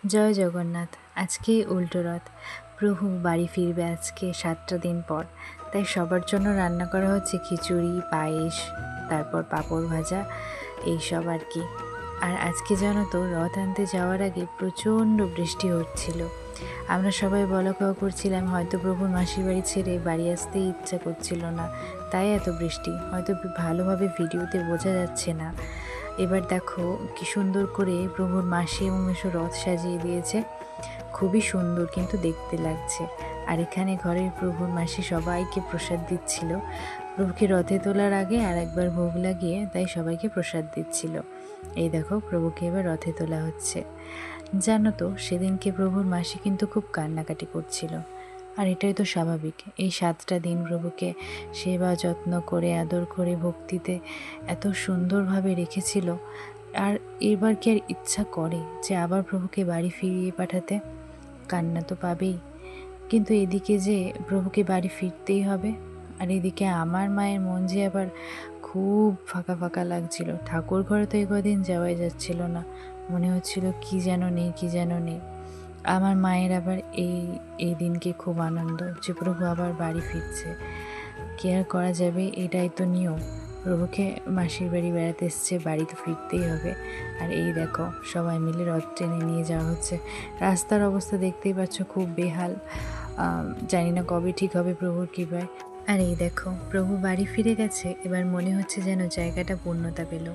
জয় জগন্নাথ। আজকেই উল্টো রথ। প্রভু বাড়ি ফিরবে আজকে 7টা দিন পর। তাই সবার জন্য রান্না করা হচ্ছে খিচুড়ি, পায়েস, তারপর পাঁপড় ভাজা, এইসব আর কি। আর আজকে জানো তো, রথ আনতে যাওয়ার আগে প্রচণ্ড বৃষ্টি হচ্ছিল। আমরা সবাই বলা কওয়া করছিলাম হয়তো প্রভুর মাসির বাড়ি ছেড়ে বাড়ি আসতেই ইচ্ছা করছিল না, তাই এত বৃষ্টি। হয়তো ভালোভাবে ভিডিওতে বোঝা যাচ্ছে না। এবার দেখো কি সুন্দর করে প্রভুর মাসি এবং মেসো রথ সাজিয়ে দিয়েছে। খুবই সুন্দর কিন্তু দেখতে লাগছে। আর এখানে ঘরের প্রভুর মাসি সবাইকে প্রসাদ দিচ্ছিল। প্রভুকে রথে তোলার আগে আর একবার ভোগ লাগিয়ে তাই সবাইকে প্রসাদ দিচ্ছিল। এই দেখো প্রভুকে এবার রথে তোলা হচ্ছে। জানো তো, সেদিনকে প্রভুর মাসি কিন্তু খুব কান্নাকাটি করছিল। আর এটাই তো স্বাভাবিক। এই 7টা দিন প্রভুকে সেবা যত্ন করে আদর করে ভক্তিতে এত সুন্দরভাবে রেখেছিল। আর এবার কি আর ইচ্ছা করে যে আবার প্রভুকে বাড়ি ফিরিয়ে পাঠাতে? কান্না তো পাবেই, কিন্তু এদিকে যে প্রভুকে বাড়ি ফিরতেই হবে। আর এদিকে আমার মায়ের মন যে আবার খুব ফাঁকা ফাঁকা লাগছিল। ঠাকুর ঘরে তো কদিন যাওয়াই যাচ্ছিল না, মনে হচ্ছিল কি যেন নেই, কি যেন নেই। আমার মায়ের আবার এই দিনকে খুব আনন্দ যে প্রভু আবার বাড়ি ফিরছে। কি আর করা যাবে, এটাই তো নিয়ম। প্রভুকে মাসির বাড়ি বেড়াতে এসছে, বাড়ি তো ফিরতেই হবে। আর এই দেখো সবাই মিলে রথ টেনে নিয়ে যাওয়া হচ্ছে। রাস্তার অবস্থা দেখতেই পাচ্ছ, খুব বেহাল। জানি না কবে ঠিক হবে প্রভুর কৃপায়। আর এই দেখো প্রভু বাড়ি ফিরে গেছে। এবার মনে হচ্ছে যেন জায়গাটা পূর্ণতা পেল।